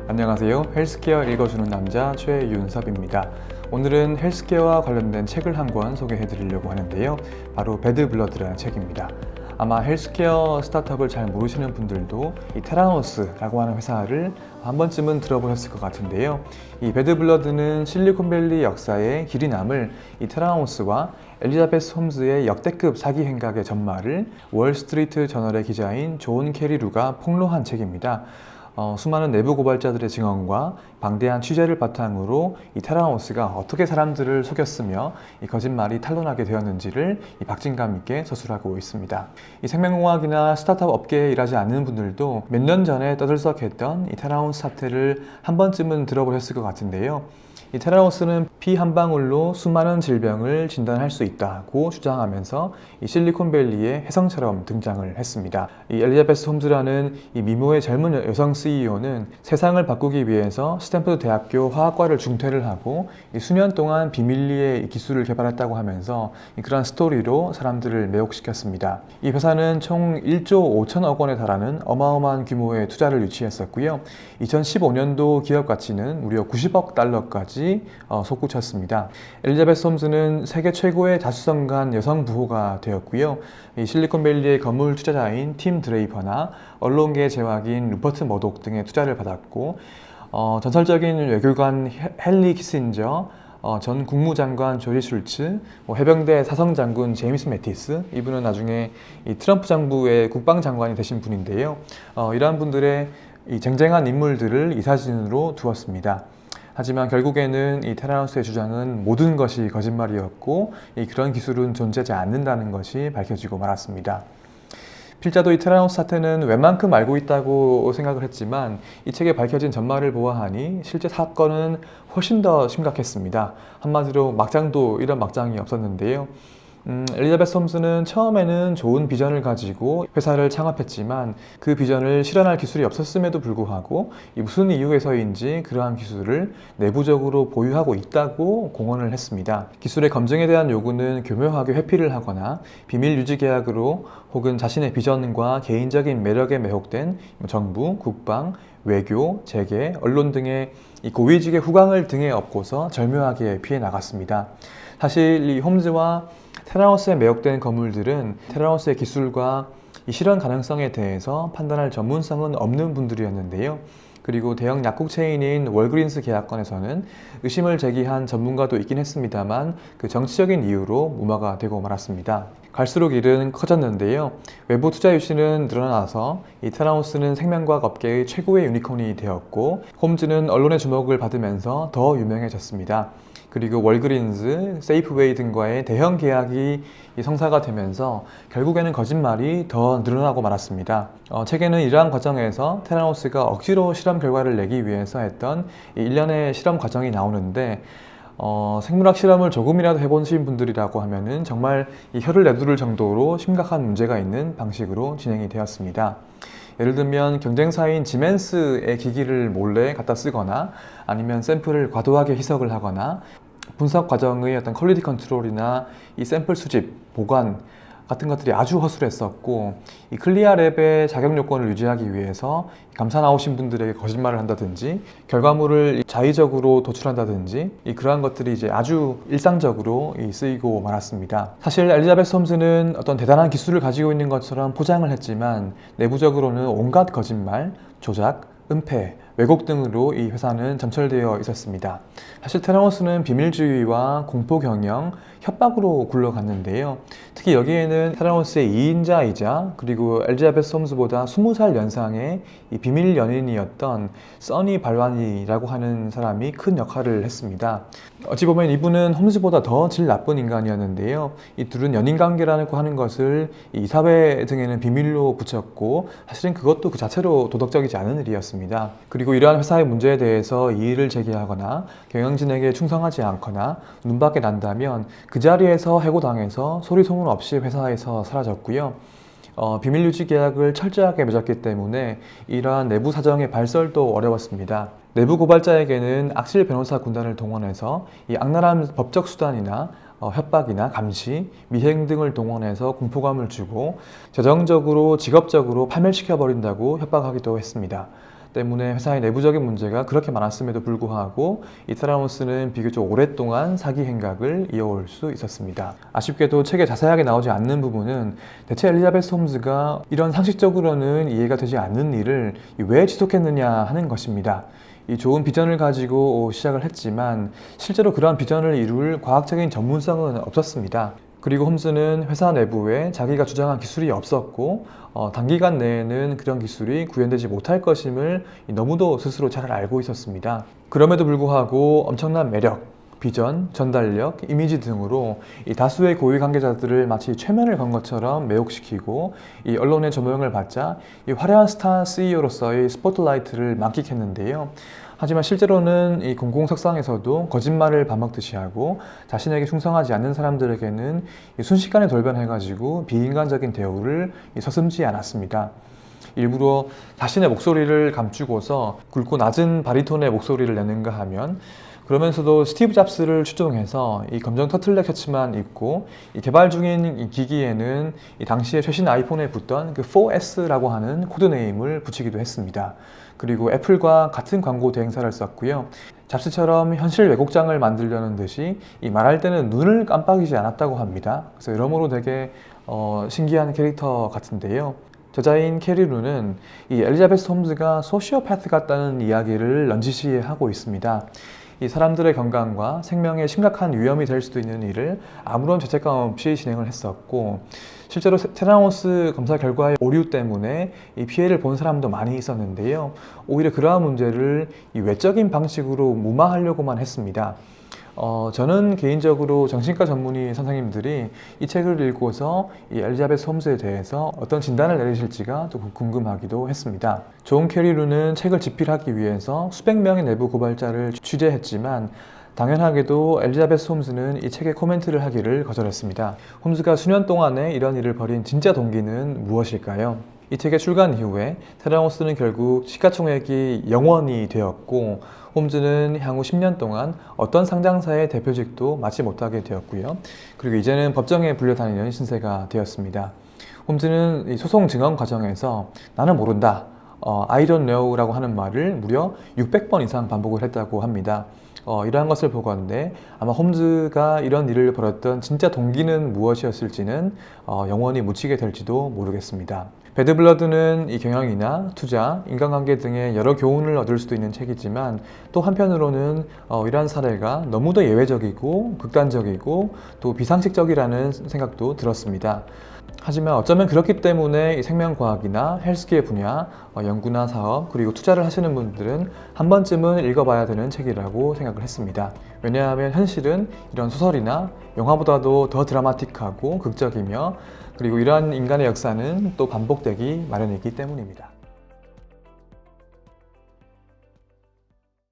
안녕하세요. 헬스케어 읽어주는 남자 최윤섭입니다. 오늘은 헬스케어와 관련된 책을 한 권 소개해 드리려고 하는데요. 바로 배드블러드라는 책입니다. 아마 헬스케어 스타트업을 잘 모르시는 분들도 이 테라노스라고 하는 회사를 한 번쯤은 들어보셨을 것 같은데요. 이 배드블러드는 실리콘밸리 역사에 길이 남을 이 테라노스와 엘리자베스 홈즈의 역대급 사기 행각의 전말을 월스트리트 저널의 기자인 존 캐리루가 폭로한 책입니다. 수많은 내부 고발자들의 증언과 방대한 취재를 바탕으로 이 테라노스가 어떻게 사람들을 속였으며 이 거짓말이 탄로나게 되었는지를 이 박진감 있게 서술하고 있습니다. 이 생명공학이나 스타트업 업계에 일하지 않는 분들도 몇 년 전에 떠들썩했던 이 테라노스 사태를 한 번쯤은 들어보셨을 것 같은데요. 이 테라노스는 피 한 방울로 수많은 질병을 진단할 수 있다고 주장하면서 이 실리콘밸리의 혜성처럼 등장을 했습니다. 이 엘리자베스 홈즈라는 이 미모의 젊은 여성 CEO는 세상을 바꾸기 위해서 스탠퍼드 대학교 화학과를 중퇴를 하고 이 수년 동안 비밀리에 기술을 개발했다고 하면서 그러한 스토리로 사람들을 매혹시켰습니다. 이 회사는 총 1조 5천억 원에 달하는 어마어마한 규모의 투자를 유치했었고요. 2015년도 기업 가치는 무려 90억 달러까지 솟구쳤습니다. 엘리자베스 홈즈는 세계 최고의 다수성간 여성 부호가 되었고요. 이 실리콘밸리의 건물 투자자인 팀 드레이퍼나 언론계 제왕인 루퍼트 머독 등의 투자를 받았고, 전설적인 외교관 헨리 키신저, 전 국무장관 조지 슐츠, 해병대 사성장군 제임스 매티스, 이분은 나중에 이 트럼프 정부의 국방장관이 되신 분인데요. 이러한 분들의 이 쟁쟁한 인물들을 이 사진으로 두었습니다. 하지만 결국에는 이 테라노스의 주장은 모든 것이 거짓말이었고 그런 기술은 존재하지 않는다는 것이 밝혀지고 말았습니다. 필자도 이 테라노스 사태는 웬만큼 알고 있다고 생각을 했지만 이 책에 밝혀진 전말을 보아하니 실제 사건은 훨씬 더 심각했습니다. 한마디로 막장도 이런 막장이 없었는데요. 엘리자베스 홈즈는 처음에는 좋은 비전을 가지고 회사를 창업했지만 그 비전을 실현할 기술이 없었음에도 불구하고 무슨 이유에서인지 그러한 기술을 내부적으로 보유하고 있다고 공언을 했습니다. 기술의 검증에 대한 요구는 교묘하게 회피를 하거나 비밀 유지 계약으로 혹은 자신의 비전과 개인적인 매력에 매혹된 정부, 국방, 외교, 재계, 언론 등의 이 고위직의 후광을 등에 업고서 절묘하게 피해 나갔습니다. 사실 이 홈즈와 테라노스에 매혹된 건물들은 테라노스의 기술과 이 실현 가능성에 대해서 판단할 전문성은 없는 분들이었는데요. 그리고 대형 약국 체인인 월그린스 계약건에서는 의심을 제기한 전문가도 있긴 했습니다만 그 정치적인 이유로 무마가 되고 말았습니다. 갈수록 일은 커졌는데요. 외부 투자 유치는 늘어나서 이 테라노스는 생명과학 업계의 최고의 유니콘이 되었고 홈즈는 언론의 주목을 받으면서 더 유명해졌습니다. 그리고 월그린즈, 세이프웨이 등과의 대형 계약이 성사가 되면서 결국에는 거짓말이 더 늘어나고 말았습니다. 책에는 이러한 과정에서 테라노스가 억지로 실험 결과를 내기 위해서 했던 일련의 실험 과정이 나오는데 생물학 실험을 조금이라도 해보신 분들이라고 하면은 정말 혀를 내두를 정도로 심각한 문제가 있는 방식으로 진행이 되었습니다. 예를 들면 경쟁사인 지멘스의 기기를 몰래 갖다 쓰거나 아니면 샘플을 과도하게 희석을 하거나 분석 과정의 어떤 퀄리티 컨트롤이나 이 샘플 수집, 보관 같은 것들이 아주 허술했었고 이 클리어랩의 자격 요건을 유지하기 위해서 감사 나오신 분들에게 거짓말을 한다든지 결과물을 자의적으로 도출한다든지 그러한 것들이 이제 아주 일상적으로 쓰이고 말았습니다. 사실 엘리자베스 홈즈는 어떤 대단한 기술을 가지고 있는 것처럼 포장을 했지만 내부적으로는 온갖 거짓말, 조작, 은폐, 왜곡 등으로 이 회사는 점철되어 있었습니다. 사실 테라노스는 비밀주의와 공포 경영, 협박으로 굴러갔는데요. 특히 여기에는 테라노스의 2인자이자 그리고 엘리자베스 홈즈보다 20살 연상의 이 비밀 연인이었던 써니 발완이라고 하는 사람이 큰 역할을 했습니다. 어찌 보면 이분은 홈즈보다 더 질 나쁜 인간이었는데요. 이 둘은 연인 관계라고 하는 것을 이사회 등에는 비밀로 붙였고 사실은 그것도 그 자체로 도덕적이지 않은 일이었습니다. 그리고 이러한 회사의 문제에 대해서 이의를 제기하거나 경영진에게 충성하지 않거나 눈밖에 난다면 그 자리에서 해고당해서 소리 소문 없이 회사에서 사라졌고요. 비밀 유지 계약을 철저하게 맺었기 때문에 이러한 내부 사정의 발설도 어려웠습니다. 내부 고발자에게는 악질 변호사 군단을 동원해서 이 악랄한 법적 수단이나 협박이나 감시, 미행 등을 동원해서 공포감을 주고 재정적으로 직업적으로 파멸시켜버린다고 협박하기도 했습니다. 때문에 회사의 내부적인 문제가 그렇게 많았음에도 불구하고 이 테라노스는 비교적 오랫동안 사기 행각을 이어올 수 있었습니다. 아쉽게도 책에 자세하게 나오지 않는 부분은 대체 엘리자베스 홈즈가 이런 상식적으로는 이해가 되지 않는 일을 왜 지속했느냐 하는 것입니다. 이 좋은 비전을 가지고 시작을 했지만 실제로 그러한 비전을 이룰 과학적인 전문성은 없었습니다. 그리고 홈즈는 회사 내부에 자기가 주장한 기술이 없었고 단기간 내에는 그런 기술이 구현되지 못할 것임을 너무도 스스로 잘 알고 있었습니다. 그럼에도 불구하고 엄청난 매력, 비전, 전달력, 이미지 등으로 이 다수의 고위 관계자들을 마치 최면을 건 것처럼 매혹시키고 이 언론의 조명을 받자 이 화려한 스타 CEO로서의 스포트라이트를 만끽했는데요. 하지만 실제로는 이 공공석상에서도 거짓말을 밥 먹듯이 하고 자신에게 충성하지 않는 사람들에게는 순식간에 돌변해가지고 비인간적인 대우를 서슴지 않았습니다. 일부러 자신의 목소리를 감추고서 굵고 낮은 바리톤의 목소리를 내는가 하면 그러면서도 스티브 잡스를 추종해서 이 검정 터틀넥 셔츠만 입고 이 개발 중인 이 기기에는 이 당시에 최신 아이폰에 붙던 그 4S라고 하는 코드네임을 붙이기도 했습니다. 그리고 애플과 같은 광고 대행사를 썼고요. 잡스처럼 현실 왜곡장을 만들려는 듯이 이 말할 때는 눈을 깜빡이지 않았다고 합니다. 그래서 여러모로 되게 신기한 캐릭터 같은데요. 저자인 캐리 루는 이 엘리자베스 홈즈가 소시오패스 같다는 이야기를 넌지시 하고 있습니다. 이 사람들의 건강과 생명에 심각한 위험이 될 수도 있는 일을 아무런 죄책감 없이 진행을 했었고 실제로 테라노스 검사 결과의 오류 때문에 이 피해를 본 사람도 많이 있었는데요. 오히려 그러한 문제를 이 외적인 방식으로 무마하려고만 했습니다. 저는 개인적으로 정신과 전문의 선생님들이 이 책을 읽고서 이 엘리자베스 홈즈에 대해서 어떤 진단을 내리실지가 또 궁금하기도 했습니다. 존 캐리루는 책을 집필하기 위해서 수백 명의 내부 고발자를 취재했지만 당연하게도 엘리자베스 홈즈는 이 책에 코멘트를 하기를 거절했습니다. 홈즈가 수년 동안에 이런 일을 벌인 진짜 동기는 무엇일까요? 이 책의 출간 이후에 테라노스는 결국 시가총액이 0원이 되었고 홈즈는 향후 10년 동안 어떤 상장사의 대표직도 맡지 못하게 되었고요. 그리고 이제는 법정에 불려다니는 신세가 되었습니다. 홈즈는 이 소송 증언 과정에서 나는 모른다, I don't know 라고 하는 말을 무려 600번 이상 반복을 했다고 합니다. 이러한 것을 보건대 아마 홈즈가 이런 일을 벌였던 진짜 동기는 무엇이었을지는 영원히 묻히게 될지도 모르겠습니다. 배드블러드는 이 경영이나 투자, 인간관계 등의 여러 교훈을 얻을 수도 있는 책이지만 또 한편으로는 이러한 사례가 너무도 예외적이고 극단적이고 또 비상식적이라는 생각도 들었습니다. 하지만 어쩌면 그렇기 때문에 이 생명과학이나 헬스케어 분야, 연구나 사업, 그리고 투자를 하시는 분들은 한 번쯤은 읽어봐야 되는 책이라고 생각을 했습니다. 왜냐하면 현실은 이런 소설이나 영화보다도 더 드라마틱하고 극적이며 그리고 이러한 인간의 역사는 또 반복되기 마련이기 때문입니다.